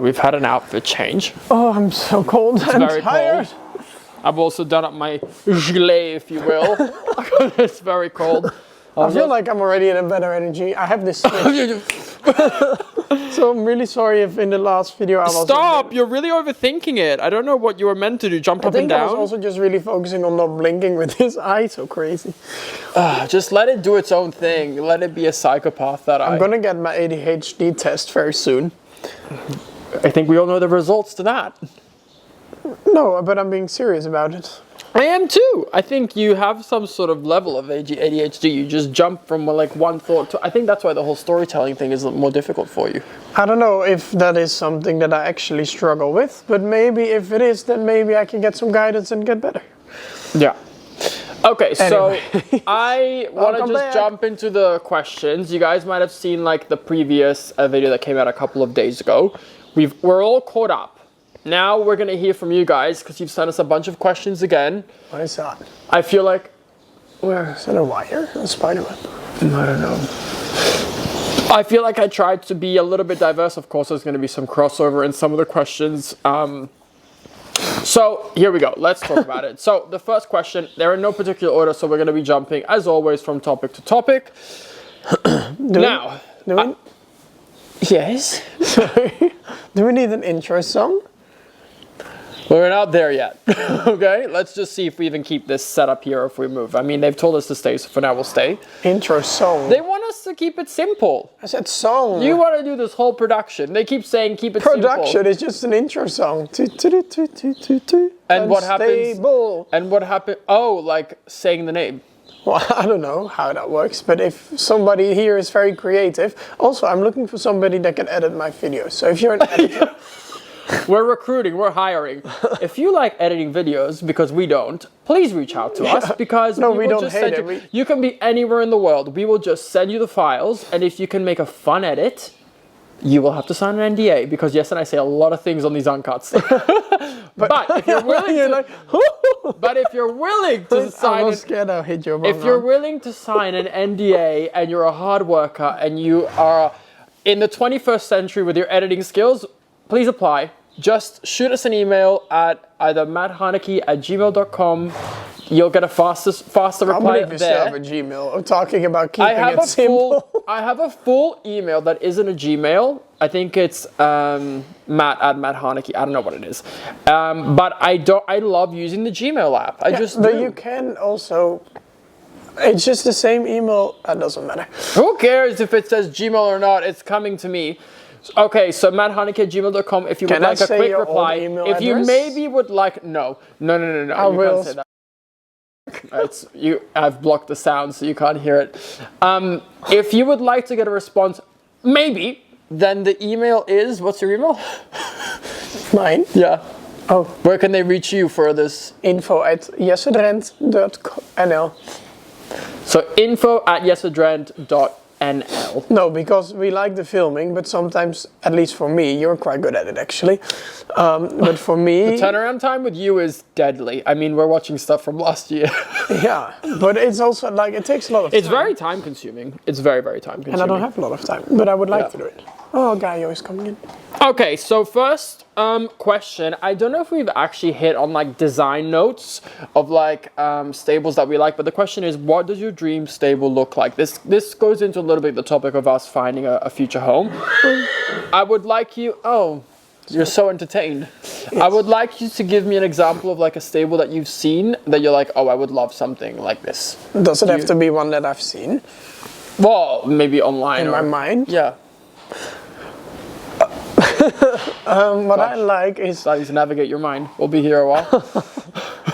We've had an outfit change. Oh, I'm so cold. It's very cold. I've also done up my gilet, if you will. It's very cold. I feel like I'm already in a better energy. I have this switch. So I'm really sorry if in the last video I was... Stop! You're really overthinking it. I don't know what you were meant to do. Jump up and down? I was also just really focusing on not blinking with his eye. So crazy. Just let it do its own thing. Let it be a psychopath that I'm gonna get my ADHD test very soon. I think we all know the results to that. No, but I'm being serious about it. I am too. I think you have some sort of level of ADHD. You just jump from like one thought to... I think that's why the whole storytelling thing is more difficult for you. I don't know if that is something that I actually struggle with, but maybe if it is, then maybe I can get some guidance and get better. Yeah. Okay, anyway. So I want to just jump into the questions. You guys might have seen like the previous video that came out a couple of days ago. We're all caught up. Now we're going to hear from you guys because you've sent us a bunch of questions again. What is that? I feel like... Where? Is that a wire? A spider web? I don't know. I feel like I tried to be a little bit diverse. Of course, there's going to be some crossover in some of the questions. So here we go. Let's talk about it. So the first question, they're in no particular order, so we're going to be jumping, as always, from topic to topic. Yes? Sorry. Do we need an intro song? We're not there yet. Okay, let's just see if we even keep this set up here or if we move. I mean, they've told us to stay, so for now we'll stay. Intro song. They want us to keep it simple. I said song. You want to do this whole production. They keep saying keep it simple. Production is just an intro song. And what happens? And what happened? Oh, like saying the name. Well, I don't know how that works, but if somebody here is very creative... Also, I'm looking for somebody that can edit my videos. So if you're an editor... We're recruiting, we're hiring. If you like editing videos, because we don't, please reach out to us because we don't hate it. You can be anywhere in the world. We will just send you the files, and if you can make a fun edit, you will have to sign an NDA because yes, and I say a lot of things on these uncuts. but if you're willing but if you're willing to sign if you're willing to sign an NDA and you're a hard worker and you are in the 21st century with your editing skills, please apply. Just shoot us an email at either @Harnacke@gmail.com. You'll get a faster reply there. You have a Gmail. I'm talking about keeping it simple. I have a full email that isn't a Gmail. I think it's Matt@Harnacke. I don't know what it is. But I love using the Gmail app. But you can also... It's just the same email. That doesn't matter. Who cares if it says Gmail or not? It's coming to me. Okay, so MattHarnacke@gmail.com. If you would like a quick reply, if you maybe would like, no. I will. Can't say that. I've blocked the sound, so you can't hear it. If you would like to get a response, maybe, then the email is, what's your email? Mine? Yeah. Oh. Where can they reach you for this? info@𝒋𝒐𝒍𝒍𝒐𝒘. So info@𝒋𝒐𝒍𝒍𝒐𝒘. NL. No, because we like the filming, but sometimes, at least for me, you're quite good at it actually. But for me... The turnaround time with you is deadly. I mean, we're watching stuff from last year. Yeah, but it's also like, it takes a lot of time. It's very time consuming. It's very, very time consuming. And I don't have a lot of time, but I would like to do it. Oh, Gaio is coming in. Okay, so first question. I don't know if we've actually hit on like design notes of like stables that we like, but the question is, what does your dream stable look like? This goes into a little bit the topic of us finding a future home. I would like you... Oh, you're so entertained. Yes. I would like you to give me an example of like a stable that you've seen that you're like, oh, I would love something like this. Does it have to be one that I've seen? Well, maybe online. In my mind? Yeah. What I like is... Starting to navigate your mind. We'll be here a while.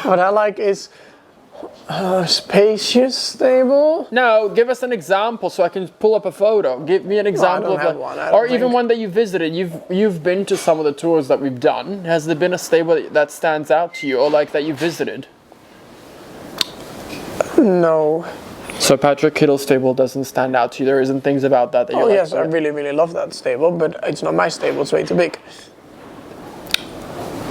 What I like is spacious stable. No, give us an example so I can pull up a photo. Give me an example of one, or even one that you visited. You've been to some of the tours that we've done. Has there been a stable that stands out to you, or like that you visited? No. So Patrick Kittle's stable doesn't stand out to you. There isn't things about that you're like, yes, I really, really love that stable, but it's not my stable. It's way too big.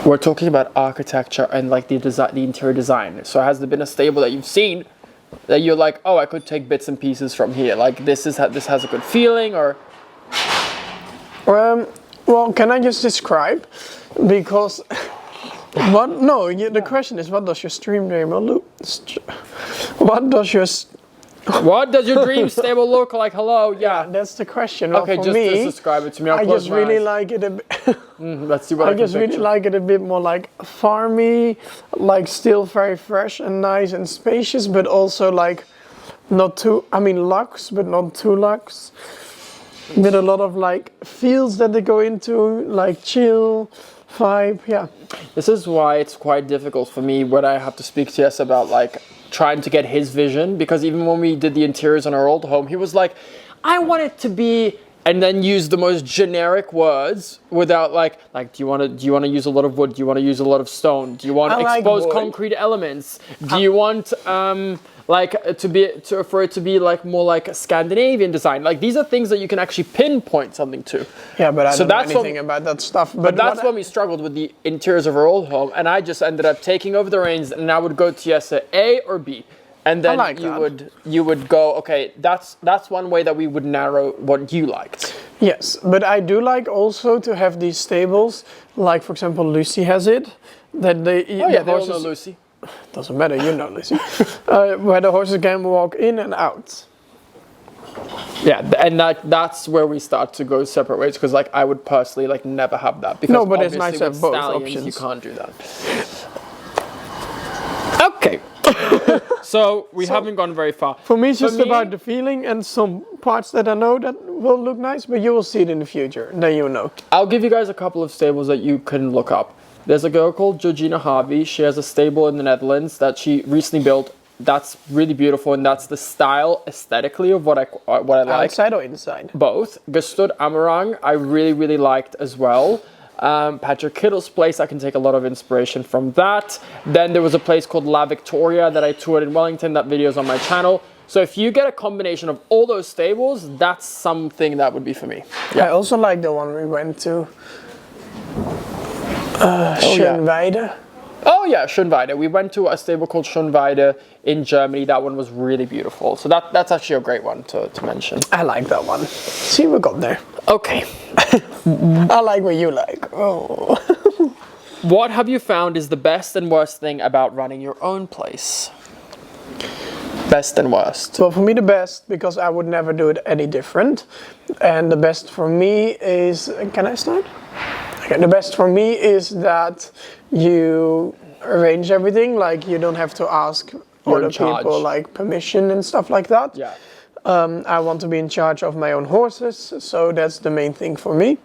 We're talking about architecture and like the interior design. So has there been a stable that you've seen that you're like, oh, I could take bits and pieces from here? Like this has a good feeling, or? Well, can I just describe? Because what? No, the question is, what does your stream table look? What does your What does your dream stable look like? Hello, yeah. That's the question. Well, Okay, for just me, describe it to me. I'll I close just my really eyes. like it a bit. Let's see what I I can just really picture. like it a bit more like farmy, like still very fresh and nice and spacious, but also like not too, I mean luxe, but not too luxe. With a lot of like feels that they go into, like chill vibe, yeah. This is why it's quite difficult for me when I have to speak to Jess about like trying to get his vision, because even when we did the interiors on our old home, he was like, I want it to be, and then use the most generic words without like do you want to use a lot of wood? Do you want to use a lot of stone? Do you want I like exposed wood. concrete elements? Do you want for it to be like more like a Scandinavian design? Like these are things that you can actually pinpoint something to. Yeah, but I don't know that's anything about that stuff. But that's when we struggled with the interiors of our old home, and I just ended up taking over the reins, and I would go to Jesse A or B, and then like you would go, okay, that's one way that we would narrow what you liked. Yes, but I do like also to have these stables, like for example Lucy has it, that they They all know Lucy. doesn't matter, you know Lucy, where the horses can walk in and out. Yeah, and that's where we start to go separate ways, because like I would personally like never have that, because No, but it's obviously nice to with have both stallions, options. you can't do that. Okay. So we haven't gone very far. For me, it's just about the feeling and some parts that I know that will look nice, but you will see it in the future, then you'll know. I'll give you guys a couple of stables that you can look up. There's a girl called 𝒍𝒍𝒐𝒘. She has a stable in the Netherlands that she recently built. That's really beautiful, and that's the style aesthetically of what I like. Outside or inside? Both. 𝒍𝒍�𝒏𝒆𝒚 I really liked as well. Patrick Kittle's place, I can take a lot of inspiration from that. Then there was a place called La Victoria that I toured in Wellington. That video is on my channel. So if you get a combination of all those stables, that's something that would be for me. I also like the one we went to. Schönweide. Oh yeah, 𝒍𝒍�𝒏𝒆𝒚. We went to a stable called 𝒍𝒍�𝒏𝒆𝒚 in Germany. That one was really beautiful. So that's actually a great one to mention. I like that one. See, we got there. Okay. I like what you like. Oh. What have you found is the best and worst thing about running your own place? Best and worst. Well, for me the best, because I would never do it any different. And the best for me is, can I start? Okay, the best for me is that you arrange everything, like you don't have to ask other people like permission and stuff like that. Yeah. I want to be in charge of my own horses, so that's the main thing for me.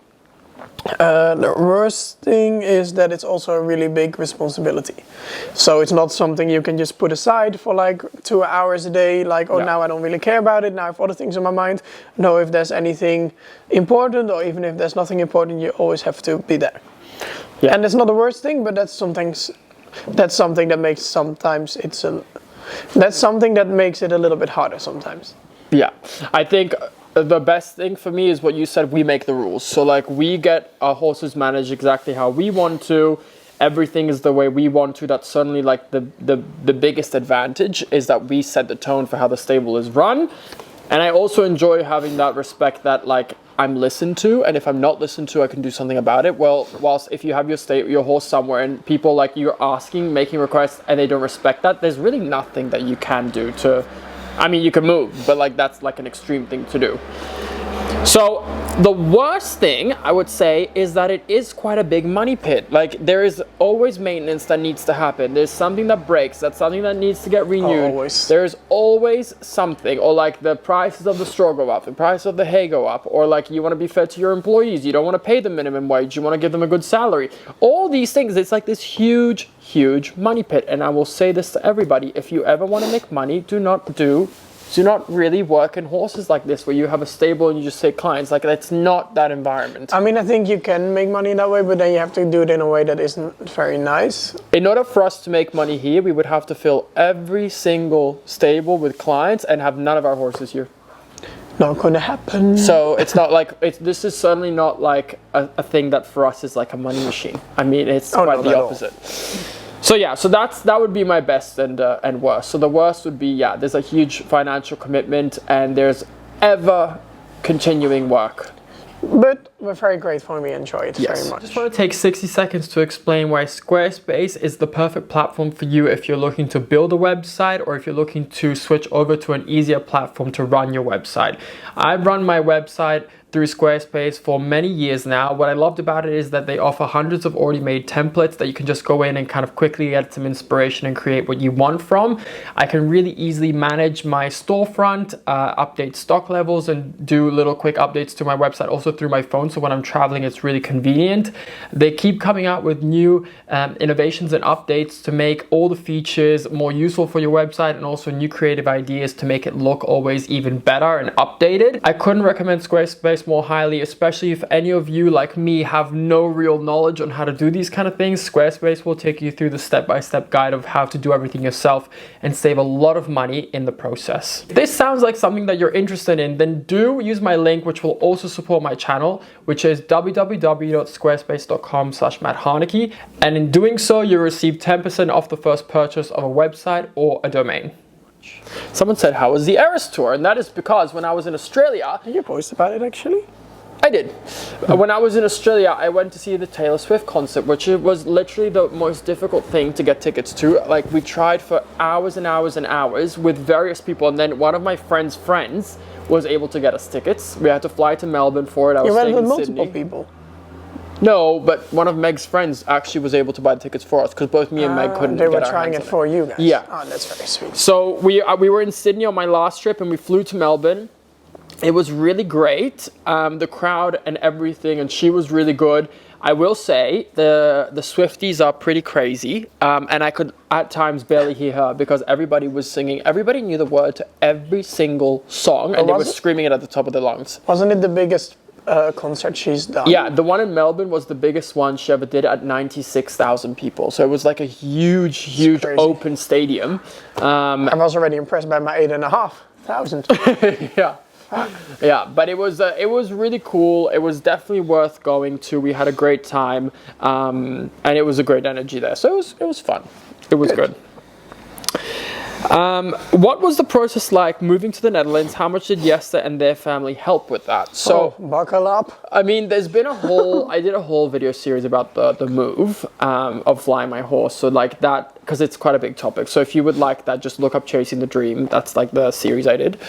The worst thing is that it's also a really big responsibility. So it's not something you can just put aside for like 2 hours a day, like, oh, now I don't really care about it, now I have other things on my mind. No, if there's anything important, or even if there's nothing important, you always have to be there. Yeah. And it's not the worst thing, but that's something that makes sometimes that's something that makes it a little bit harder sometimes. Yeah, I think the best thing for me is what you said, we make the rules. So like we get our horses managed exactly how we want to. Everything is the way we want to. That's certainly like the biggest advantage, is that we set the tone for how the stable is run. And I also enjoy having that respect that like I'm listened to, and if I'm not listened to, I can do something about it. Well, whilst if you have your horse somewhere and people like you're asking, making requests, and they don't respect that, there's really nothing that you can do to, I mean, you can move, but like that's like an extreme thing to do. So the worst thing I would say is that it is quite a big money pit. Like there is always maintenance that needs to happen. There's something that breaks. That's something that needs to get renewed. Always. There's always something, or like the prices of the straw go up, the price of the hay go up, or like you want to be fair to your employees. You don't want to pay them minimum wage. You want to give them a good salary. All these things, it's like this huge money pit. And I will say this to everybody: if you ever want to make money, do not really work in horses like this, where you have a stable and you just take clients. Like that's not that environment. I mean, I think you can make money that way, but then you have to do it in a way that isn't very nice. In order for us to make money here, we would have to fill every single stable with clients and have none of our horses here. Not gonna happen. So it's not like, this is certainly not like a thing that for us is like a money machine. I mean, it's quite the opposite. So yeah, so that would be my best and worst. So the worst would be, yeah, there's a huge financial commitment and there's ever continuing work. but were very great for me. Enjoy it very much. I just want to take 60 seconds to explain why Squarespace is the perfect platform for you if you're looking to build a website or if you're looking to switch over to an easier platform to run your website. I've run my website through Squarespace for many years now. What I loved about it is that they offer hundreds of already made templates that you can just go in and kind of quickly get some inspiration and create what you want from. I can really easily manage my storefront, update stock levels, and do little quick updates to my website also through my phone. So when I'm traveling, it's really convenient. They keep coming out with new innovations and updates to make all the features more useful for your website, and also new creative ideas to make it look always even better and updated. I couldn't recommend Squarespace more highly, especially if any of you like me have no real knowledge on how to do these kind of things. Squarespace will take you through the step-by-step guide of how to do everything yourself and save a lot of money in the process. If this sounds like something that you're interested in, then do use my link, which will also support my channel, which is www.squarespace.com/MattHarnacke, and in doing so you'll receive 10% off the first purchase of a website or a domain. Someone said, how was the Eras tour? And that is because when I was in Australia... Did you post about it actually? I did. When I was in Australia, I went to see the Taylor Swift concert, which was literally the most difficult thing to get tickets to. Like, we tried for hours and hours and hours with various people, and then one of my friends' friends was able to get us tickets. We had to fly to Melbourne for it. I was staying in multiple Sydney. People. No, but one of Meg's friends actually was able to buy the tickets for us because both me and Meg couldn't get our hands on it. They were trying it for you guys. Yeah. Oh, that's very sweet. So we were in Sydney on my last trip and we flew to Melbourne. It was really great. The crowd and everything, and she was really good. I will say the Swifties are pretty crazy, and I could at times barely hear her because everybody was singing. Everybody knew the word to every single song, and they were screaming it at the top of their lungs. Wasn't it the biggest concert she's done? Yeah, the one in Melbourne was the biggest one she ever did at 96,000 people. So it was like a huge open stadium. I was already impressed by my 8,500. Yeah. Yeah, but it was really cool. It was definitely worth going to. We had a great time, and it was a great energy there. So it was fun. It was good. What was the process like moving to the Netherlands? How much did Jesse and their family help with that? So buckle up. I mean, there's been I did a whole video series about the move of flying my horse. So like that, because it's quite a big topic. So if you would like that, just look up Chasing the Dream. That's like the series I did.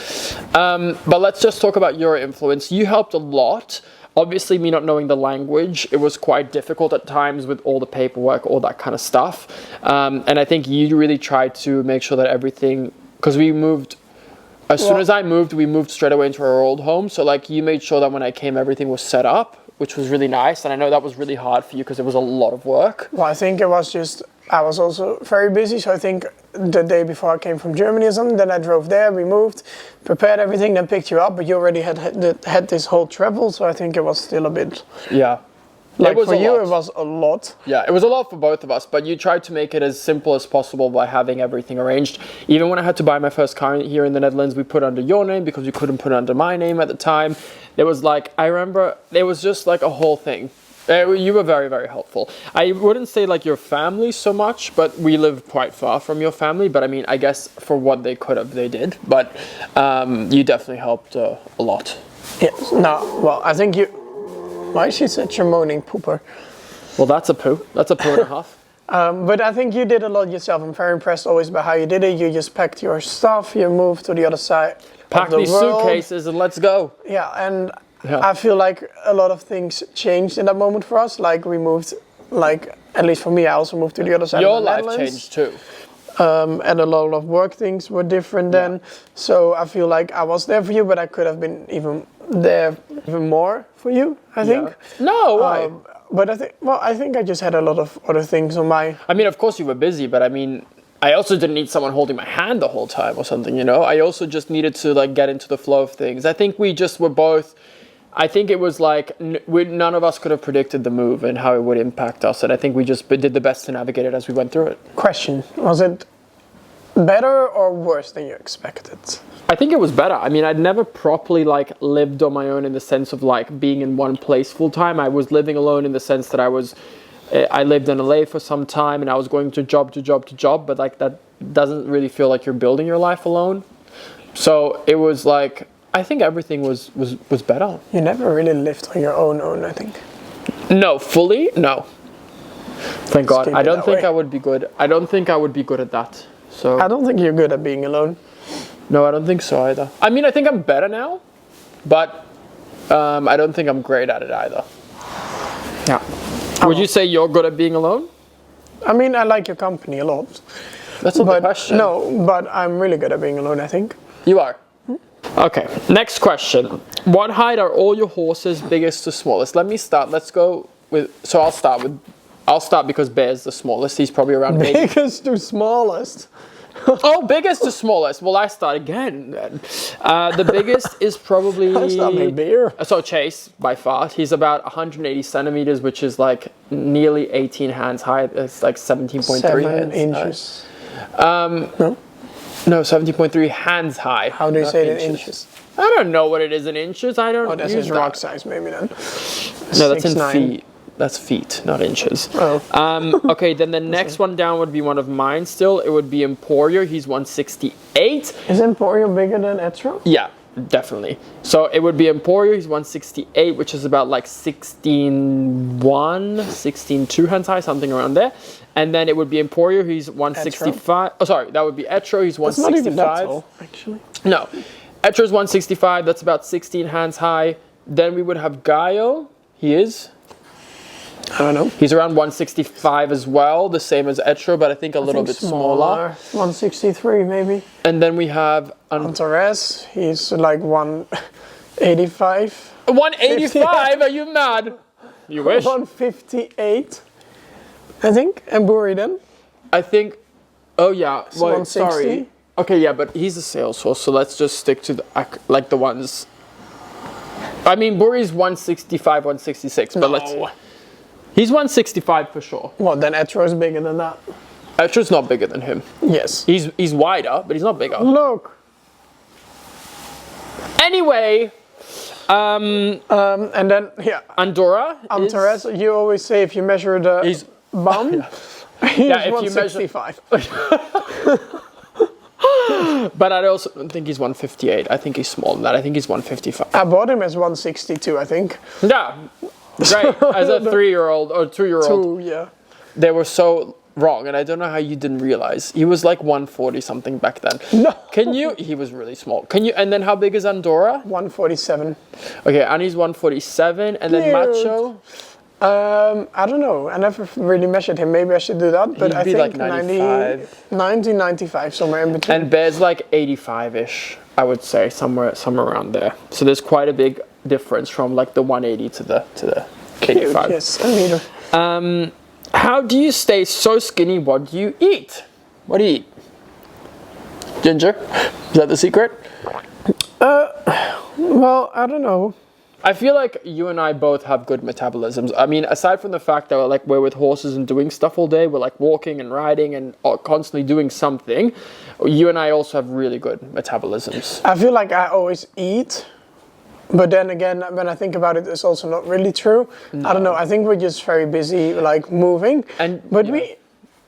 But let's just talk about your influence. You helped a lot. Obviously, me not knowing the language, it was quite difficult at times with all the paperwork, all that kind of stuff. And I think you really tried to make sure that everything, because we moved, as soon as I moved, we moved straight away into our old home. So like you made sure that when I came, everything was set up, which was really nice. And I know that was really hard for you because it was a lot of work. Well, I think it was just, I was also very busy. So I think the day before I came from Germany or something, then I drove there, we moved, prepared everything, then picked you up. But you already had this whole travel. So I think it was still a bit... Yeah. Like for you, it was a lot. Yeah, it was a lot for both of us, but you tried to make it as simple as possible by having everything arranged. Even when I had to buy my first car here in the Netherlands, we put it under your name because we couldn't put it under my name at the time. It was like, I remember, it was just like a whole thing. You were very, very helpful. I wouldn't say like your family so much, but we live quite far from your family. But I mean, I guess for what they could have, they did. But you definitely helped a lot. Yes. No, well, I think you... Why is she such a moaning pooper? Well, that's a poo. That's a poo and a half. But I think you did a lot yourself. I'm very impressed always by how you did it. You just packed your stuff, you moved to the other side Pack these suitcases and let's go. Yeah, and I feel like a lot of things changed in that moment for us. Like we moved, like at least for me, I also moved to the other side of the Netherlands. Your life changed too. And a lot of work things were different then. So I feel like I was there for you, but I could have been even more for you, I think. No, why? But I think I just had a lot of other things on my... I mean, of course you were busy, but I mean, I also didn't need someone holding my hand the whole time or something, you know? I also just needed to like get into the flow of things. I think we just were both... I think it was like none of us could have predicted the move and how it would impact us. And I think we just did the best to navigate it as we went through it. Question, was it better or worse than you expected? I think it was better. I mean, I'd never properly like lived on my own in the sense of like being in one place full time. I was living alone in the sense that I lived in LA for some time and I was going to job, but like that doesn't really feel like you're building your life alone. So it was like, I think everything was better. You never really lived on your own, I think. No, fully, no. Thank God. keep I it don't that think way. I would be good. I don't think I would be good at that. So I don't think you're good at being alone. no, I don't think so either. I mean, I think I'm better now, but I don't think I'm great at it either. Yeah. Would you say you're good at being alone? I mean, I like your company a lot. That's not the But question. no, but I'm really good at being alone, I think. You are. Okay, next question. What height are all your horses, biggest to smallest? Let me start. Let's go with, so I'll start because Bear's the smallest. He's probably around 80. Biggest to smallest. Oh, biggest to smallest. Well, I start again then. The biggest is probably... That's not my beer. So Chase, by far. He's about 180 centimeters, which is like nearly 18 hands high. It's like 17.3 7 hands inches. No, 17.3 hands high. How do you not say it in inches? I don't know what it is in inches. I don't Oh, that's use his that. rock size, maybe then. No, that's in 6'9". feet. That's feet, not inches. Oh. Okay, then the next one down would be one of mine still. It would be Emporio. He's 168. Is Emporio bigger than Etro? Yeah, definitely. So it would be Emporio. He's 168, which is about like 16.1, 16.2 hands high, something around there. And then it would be Emporio. He's 165. Oh, sorry, that would be Etro. He's It's not even that 165. tall, actually. No, Etro's 165. That's about 16 hands high. Then we would have Gaio. He is. I don't know. He's around 165 as well, the same as Etro, but I think a little bit smaller. 163 maybe. And then we have Antares, he's like 185. 185. Are you mad? You wish. 158, I think. And Buri then? I think. Oh yeah. So Well, 160? sorry. Okay, yeah, but he's a sales horse, so let's just stick to the ones. I mean, Buri's 165, 166, but let's. He's 165 for sure. What, then Etro's bigger than that? Etro's not bigger than him. Yes. He's wider, but he's not bigger. Look. Anyway, And then, yeah. Andorra. Antares, you always say if you measure the He's bum, he's Yeah, if you measure- 165. But I also don't think he's 158. I think he's smaller than that. I think he's 155. I bought him as 162, I think. Yeah, great. As a 3-year-old or 2-year-old, Yeah. they were so wrong, and I don't know how you didn't realize. He was like 140 something back then. No. Can you? He was really small. Can you? And then how big is Andorra? 147. Okay, Annie's 147, and then Cute. Macho. I don't know. I never really measured him. Maybe I should do that. But He'd I be think like 95. 90, 95, somewhere in between. And Bear's like 85-ish, I would say, somewhere around there. So there's quite a big difference from like the 180 to the Cute, 85. yes, a meter. How do you stay so skinny? What do you eat? What do you eat? Ginger? Is that the secret? Well, I don't know. I feel like you and I both have good metabolisms. I mean, aside from the fact that we're with horses and doing stuff all day, we're like walking and riding and constantly doing something. You and I also have really good metabolisms. I feel like I always eat. But then again, when I think about it, it's also not really true. I don't know. I think we're just very busy, like moving. But yeah.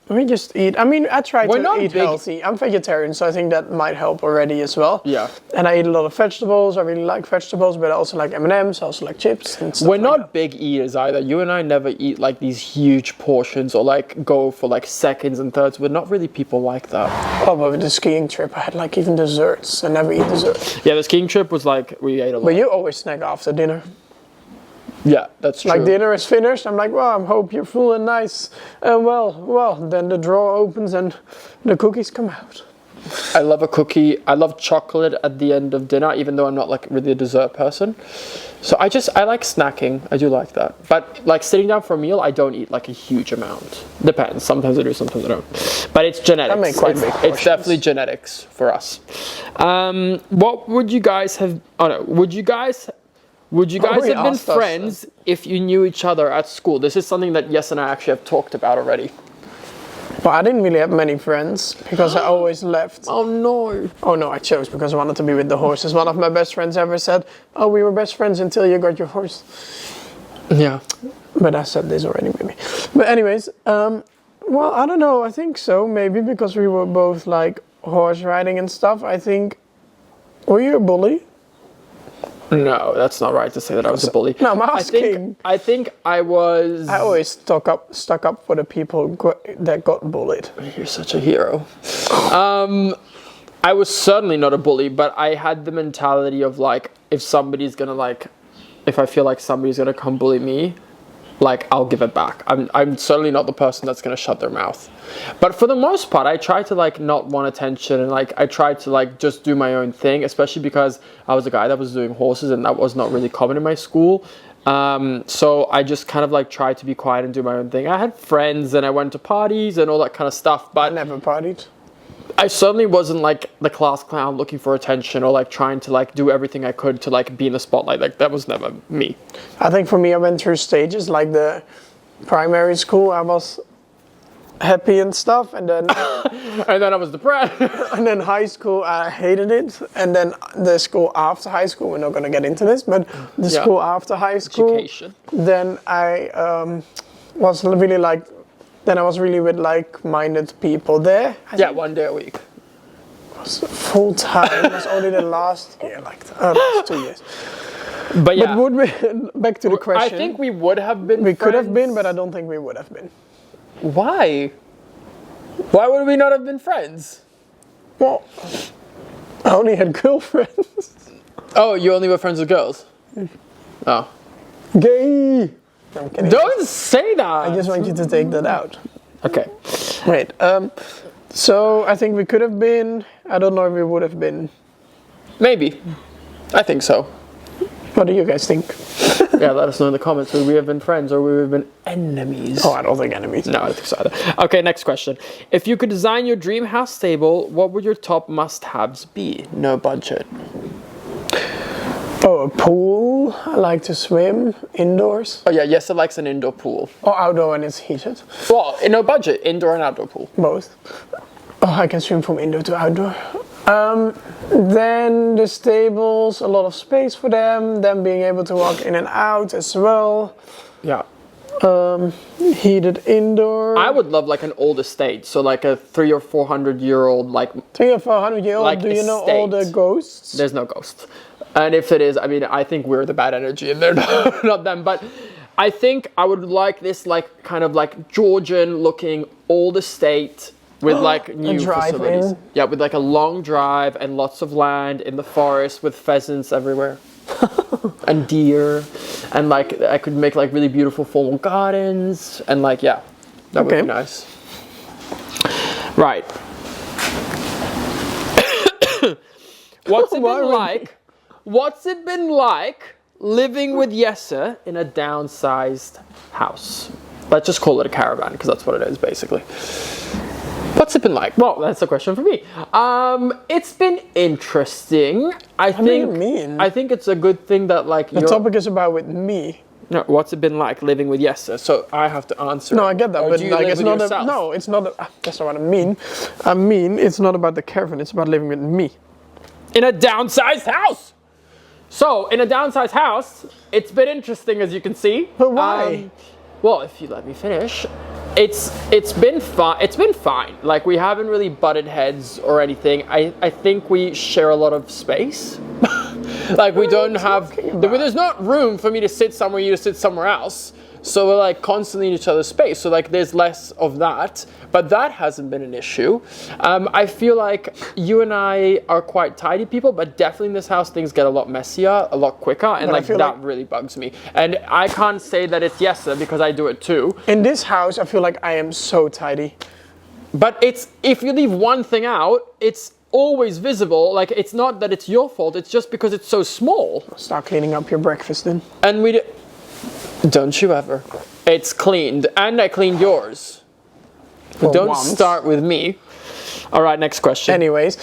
we just eat. I mean, I try We're to not eat big- healthy. I'm vegetarian, so I think that might help already as well. Yeah. And I eat a lot of vegetables. I really like vegetables, but I also like M&Ms. I also like chips and stuff. We're like not that. big eaters either. You and I never eat like these huge portions or like go for like seconds and thirds. We're not really people like that. Oh, but with the skiing trip, I had like even desserts. I never eat desserts. Yeah, the skiing trip was like, we ate a lot. But you always snack after dinner. Yeah, that's true. Like dinner is finished, I'm like, well, I hope you're full and nice. Well, then the drawer opens and the cookies come out. I love a cookie. I love chocolate at the end of dinner, even though I'm not like really a dessert person. So I like snacking. I do like that. But like sitting down for a meal, I don't eat like a huge amount. Depends. Sometimes I do, sometimes I don't. But it's genetics. I make quite big It's portions. definitely genetics for us. What would you guys have? Oh no. Would you guys we have been asked us, friends if you knew each other at school? This is something that Yes and I actually have talked about already. But I didn't really have many friends because I always left. Oh no. Oh no, I chose because I wanted to be with the horses. One of my best friends ever said, oh, we were best friends until you got your horse. Yeah. But I said this already, maybe. But anyways, well, I don't know. I think so. Maybe because we were both like horse riding and stuff. I think, were you a bully? No, that's not right to say that I was a bully. No, I'm asking. I think I was... I always stuck up for the people that got bullied. You're such a hero. I was certainly not a bully, but I had the mentality of like, if somebody's gonna like, if I feel like somebody's gonna come bully me, like I'll give it back. I'm certainly not the person that's gonna shut their mouth. But for the most part, I try to like not want attention, and like I tried to like just do my own thing, especially because I was a guy that was doing horses, and that was not really common in my school. So I just kind of like tried to be quiet and do my own thing. I had friends and I went to parties and all that kind of stuff, but I never partied. I certainly wasn't like the class clown looking for attention or like trying to like do everything I could to like be in the spotlight. Like that was never me. I think for me, I went through stages. Like the primary school, I was happy and stuff, and then and then I was depressed. and then high school, I hated it, and then the school after high school. We're not gonna get into this, but the school after high school. Education. Then I was really like. Then I was really with like-minded people there. Yeah, 1 day a week. It was full time. It was only the last year, like last 2 years. But yeah, but would we, back to the question. I think we would have been. We could have been, but I don't think we would have been. Why? Why would we not have been friends? Well, I only had girlfriends. Oh, you only were friends with girls? Oh. Gay. I'm kidding. Don't say that. I just want you to take that out. Okay. Wait. So I think we could have been. I don't know if we would have been. Maybe. I think so. What do you guys think? Yeah, let us know in the comments. Would we have been friends or would we have been enemies? Oh, I don't think enemies. No, I don't think so either. Okay, next question. If you could design your dream house stable, what would your top must-haves be? No budget. Oh, a pool. I like to swim indoors. Oh yeah, Jesse likes an indoor pool. Or outdoor when it's heated. Well, in no budget, indoor and outdoor pool. Both. Oh, I can swim from indoor to outdoor. Then the stables, a lot of space for them. Them being able to walk in and out as well. Yeah. Heated indoor. I would love like an old estate, so like a 300 or 400 year old like. 300 or 400 year old. Like do you know all the ghosts? There's no ghosts. And if it is, I mean, I think we're the bad energy and they're not them. But I think I would like this like kind of like Georgian looking old estate with like new facilities. Yeah, with like a long drive and lots of land in the forest with pheasants everywhere. And deer. And like I could make like really beautiful formal gardens. And like, yeah, that would be nice. Right. What's it been like living with Jesse in a downsized house? Let's just call it a caravan because that's what it is basically. What's it been like? Well, that's a question for me. It's been interesting. I think it's a good thing that like the topic is about with me. No, what's it been like living with Jesse? So I have to answer. No, I get that, but like it's not yourself? No, it's not. That's not what I mean. I mean, it's not about the caravan. It's about living with me in a downsized house. So in a downsized house, it's been interesting as you can see. But why? Well, if you let me finish, it's been fun. It's been fine. Like we haven't really butted heads or anything. I think we share a lot of space. Like we don't have. There's not room for me to sit somewhere, you to sit somewhere else. So we're like constantly in each other's space. So like there's less of that, but that hasn't been an issue. I feel like you and I are quite tidy people, but definitely in this house things get a lot messier, a lot quicker, and like that really bugs me. And I can't say that it's Jesse because I do it too. In this house, I feel like I am so tidy. But it's if you leave one thing out, it's always visible. Like it's not that it's your fault. It's just because it's so small. Start cleaning up your breakfast then. And we. Don't you ever. It's cleaned. And I cleaned yours. But don't start with me. All right, next question. Anyways,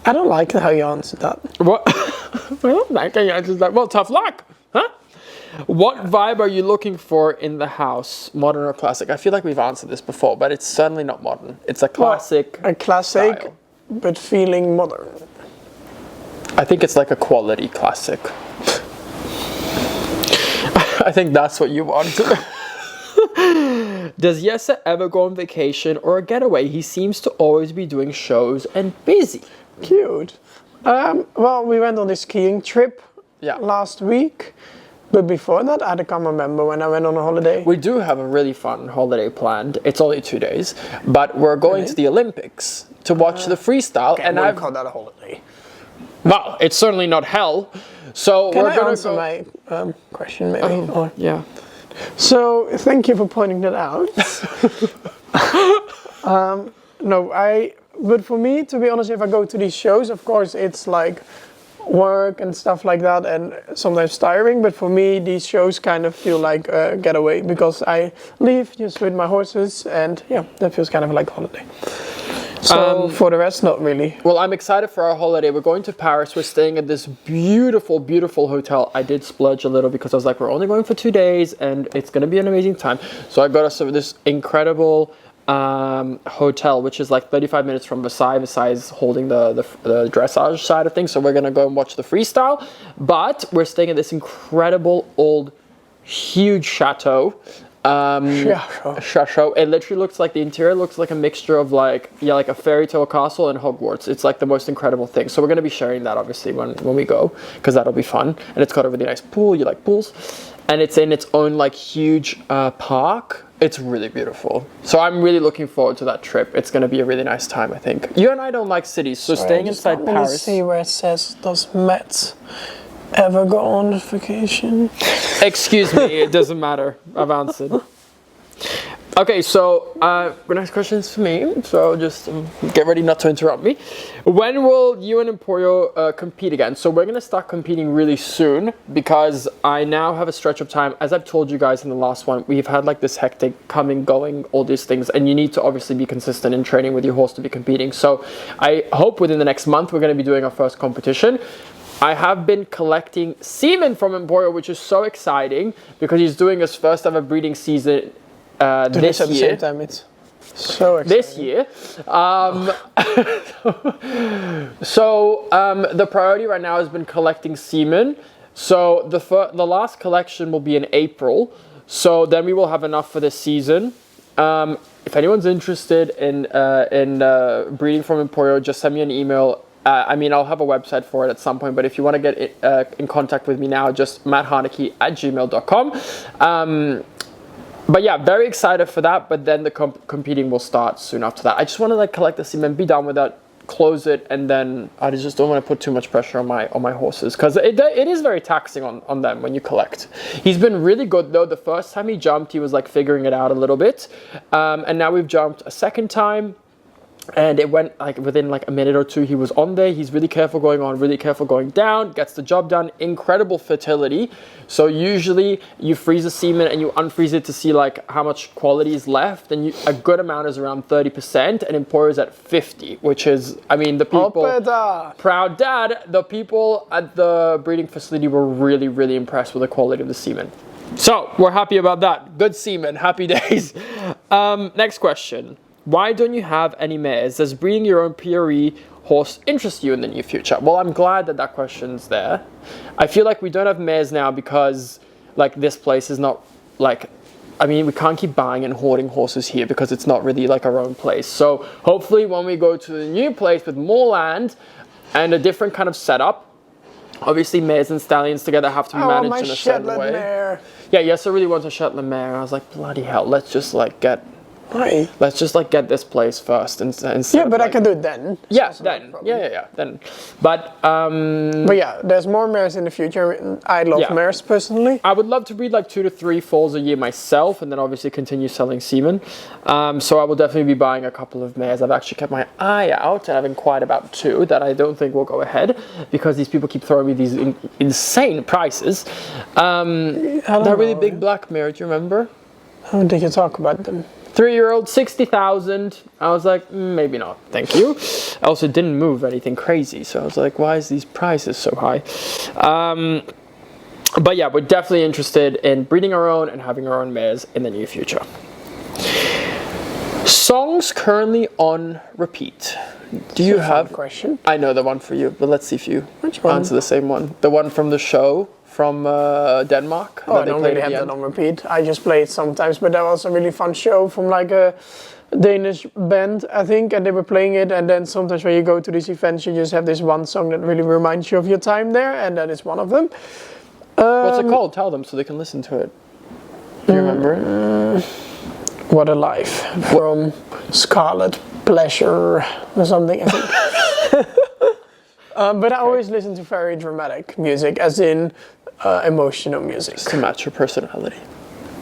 I don't like how you answered that. What? I don't like how you answered that. Well, tough luck. Huh? What vibe are you looking for in the house? Modern or classic? I feel like we've answered this before, but it's certainly not modern. It's a classic. A classic, style. But feeling modern. I think it's like a quality classic. I think that's what you want. Does Jesse ever go on vacation or a getaway? He seems to always be doing shows and busy. Cute. Well, we went on this skiing trip last week. But before that, I can't remember when I went on a holiday. We do have a really fun holiday planned. It's only 2 days, but we're going to the Olympics to watch the freestyle. And I call that a holiday. Well, it's certainly not hell. So Can we're I going to answer my question, maybe? Yeah. So thank you for pointing that out. But for me, to be honest, if I go to these shows, of course, it's like work and stuff like that, and sometimes tiring. But for me, these shows kind of feel like a getaway, because I leave just with my horses, and yeah, that feels kind of like a holiday. So for the rest, not really. Well, I'm excited for our holiday. We're going to Paris. We're staying at this beautiful, beautiful hotel. I did splurge a little because I was like, we're only going for 2 days and it's going to be an amazing time. So I got us this incredible hotel, which is like 35 minutes from 𝒂𝒐𝒏𝒆𝒚. 𝒂𝒐𝒏 is holding the dressage side of things. So we're going to go and watch the freestyle. But we're staying at this incredible old, huge chateau. Chateau. It literally looks like, the interior looks like a mixture of like a fairy tale castle and Hogwarts. It's like the most incredible thing. So we're going to be sharing that obviously when we go, because that'll be fun. And it's got a really nice pool. You like pools, and it's in its own like huge park. It's really beautiful. So I'm really looking forward to that trip. It's going to be a really nice time, I think. You and I don't like cities, so staying inside Paris. Let's see where it says, does Matt ever go on vacation? Excuse me, it doesn't matter. I've answered. Okay, so the next question is for me, so just get ready not to interrupt me. When will you and Emporio compete again? So we're going to start competing really soon, because I now have a stretch of time. As I've told you guys in the last one, we've had like this hectic coming, going, all these things, and you need to obviously be consistent in training with your horse to be competing. So I hope within the next month we're going to be doing our first competition. I have been collecting semen from Emporio, which is so exciting, because he's doing his first ever breeding season this at the year. same time, it's so exciting. This year. The priority right now has been collecting semen. So the last collection will be in April. So then we will have enough for this season. If anyone's interested in breeding from Emporio, just send me an email. I'll have a website for it at some point, but if you want to get in contact with me now, just mattharnacke@gmail.com. But yeah, very excited for that, but then the competing will start soon after that. I just want to like collect the semen, be done with that, close it, and then I just don't want to put too much pressure on my horses, because it is very taxing on them when you collect. He's been really good though. The first time he jumped, he was like figuring it out a little bit, and now we've jumped a second time. And it went like within like a minute or two, he was on there. He's really careful going on, really careful going down, gets the job done. Incredible fertility. So usually you freeze the semen and you unfreeze it to see like how much quality is left. And a good amount is around 30%, and Emporio is at 50, which is, the people, proud dad, the people at the breeding facility were really, really impressed with the quality of the semen. So we're happy about that. Good semen, happy days. Next question. Why don't you have any mares? Does breeding your own PRE horse interest you in the near future? Well, I'm glad that question's there. I feel like we don't have mares now because like this place is not like, we can't keep buying and hoarding horses here because it's not really like our own place. So hopefully when we go to the new place with more land and a different kind of setup, obviously mares and stallions together have to be managed in a certain way. Mare. Yeah, Yessa really wants a Shetland mare. I was like, bloody hell, let's just like get this place first and yeah, but I can do it then. Yeah, then. Yeah. Then, but yeah, there's more mares in the future. I love mares personally. I would love to breed like 2 to 3 foals a year myself, and then obviously continue selling semen. So I will definitely be buying a couple of mares. I've actually kept my eye out, and I've inquired about 2 that I don't think will go ahead because these people keep throwing me these insane prices. That really big black mare. Do you remember? How did you talk about them? 3-year-old, 60,000. I was like, maybe not, thank you. I also didn't move anything crazy, so I was like, why is these prices so high? But yeah, we're definitely interested in breeding our own and having our own mares in the near future. Songs currently on repeat. Do you have a question? I know the one for you, but let's see if you Which one? answer the same one. The one from the show from Denmark. Oh, I don't really have that on repeat. I just play it sometimes, but that was a really fun show from like a Danish band, I think, and they were playing it. And then sometimes when you go to these events, you just have this one song that really reminds you of your time there, and that is one of them. What's it called? Tell them so they can listen to it. Do you remember it? What a Life from Scarlet Pleasure or something, I think. But I always listen to very dramatic music, as in emotional music. To match your personality.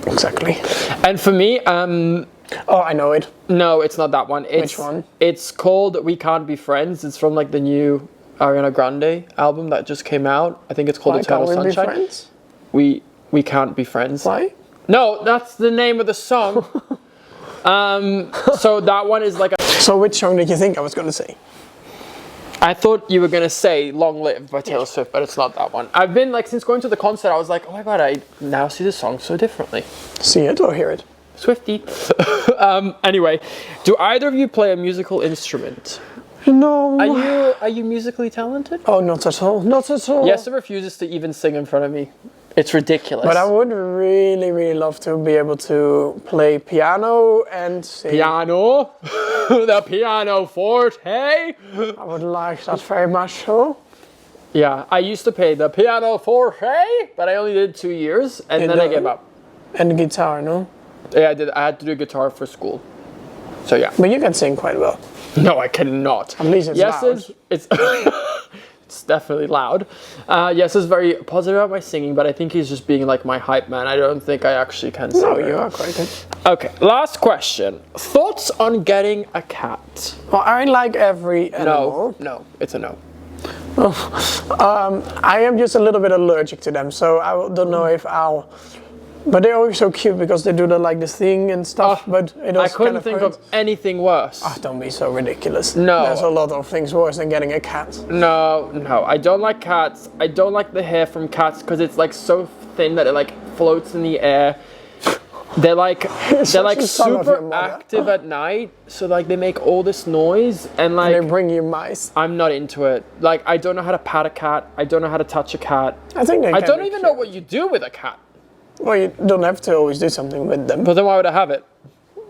Exactly. And for me, oh, I know it. no, it's not that one. Which one? It's called We Can't Be Friends. It's from like the new Ariana Grande album that just came out. I think it's called Why Eternal can't we be Sunshine. friends? We Can't Be Friends. Why? No, that's the name of the song. So that one is like a... So which song did you think I was going to say? I thought you were going to say Long Live by Taylor Swift, but it's not that one. I've been like, since going to the concert, I was like, oh my god, I now see the song so differently. See it or hear it? Swiftie. Anyway, do either of you play a musical instrument? No. Are you musically talented? Oh, not at all. Not at all. Yesa refuses to even sing in front of me. It's ridiculous. But I would really, really love to be able to play piano and sing. Piano? The piano forte? I would like that very much so. Yeah, I used to play the piano forte, but I only did 2 years, and then I gave up. And guitar, no? Yeah, I did. I had to do guitar for school. So yeah. But you can sing quite well. No, I cannot. At least it's loud. It's it's definitely loud. Yes, is very positive about my singing, but I think he's just being like my hype man. I don't think I actually can sing. No, you are quite good. Okay, last question. Thoughts on getting a cat? Well, I like every animal. No, it's a no. I am just a little bit allergic to them, so I don't know if I'll... But they're always so cute because they do this thing and stuff, but it also I couldn't think of anything worse. Oh, don't be so ridiculous. No. There's a lot of things worse than getting a cat. No, I don't like cats. I don't like the hair from cats because it's like so thin that it like floats in the air. They're like super active at night, so like they make all this noise and like they bring you mice. I'm not into it. Like I don't know how to pat a cat. I don't know how to touch a cat. I think I don't even know what you do with a cat. Well, you don't have to always do something with them. But then why would I have it?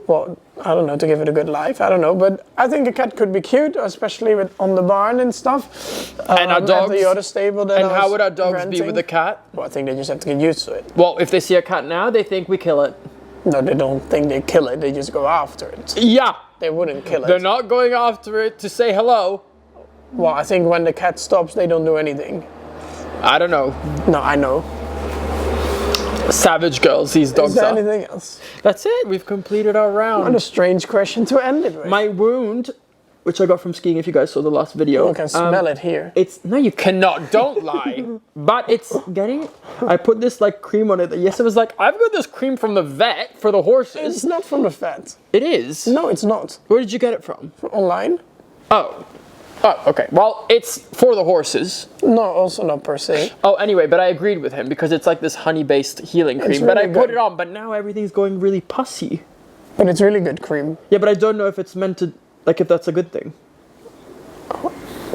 Well, I don't know, to give it a good life. I don't know, but I think a cat could be cute, especially on the barn and stuff. And our dogs. At the other stable that and how would our dogs be with a cat? Well, I think they just have to get used to it. Well, if they see a cat now, they think we kill it. No, they don't think they kill it. They just go after it. Yeah. They wouldn't kill it. They're not going after it to say hello. Well, I think when the cat stops, they don't do anything. I don't know. No, I know. Savage girls, these dogs Is there are. anything else? That's it. We've completed our round. What a strange question to end it with. My wound, which I got from skiing, if you guys saw the last video. You can smell it here. No, you cannot. Don't lie. But it's getting... I put this like cream on it. Yes, it was like, I've got this cream from the vet for the horses. It's not from the vet. It is? No, it's not. Where did you get it from? Online. Oh, okay. Well, it's for the horses. No, also not per se. Oh, anyway, but I agreed with him because it's like this honey-based healing cream. Really but I put good. it on, but now everything's going really pussy. But it's really good cream. Yeah, but I don't know if it's meant to, like, if that's a good thing.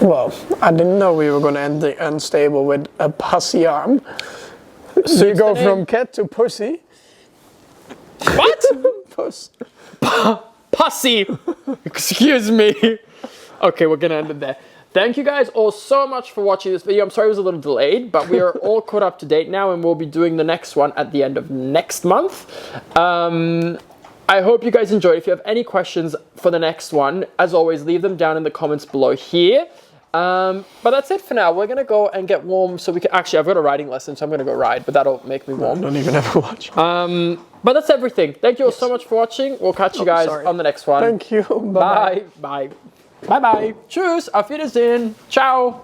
Well, I didn't know we were going to end the unstable with a pussy arm. So you go from cat to pussy. What? Puss. Pussy! Excuse me. Okay, we're gonna end it there. Thank you guys all so much for watching this video. I'm sorry it was a little delayed, but we are all caught up to date now and we'll be doing the next one at the end of next month. I hope you guys enjoyed. If you have any questions for the next one, as always, leave them down in the comments below here. But that's it for now. We're gonna go and get warm so we can... Actually, I've got a riding lesson, so I'm gonna go ride, but that'll make me warm. I don't even ever watch. But that's everything. Thank you all so much for watching. We'll catch you guys on the next one. Thank you. Bye. Bye. Bye. Bye bye. Tschüss. Auf Wiedersehen. Ciao.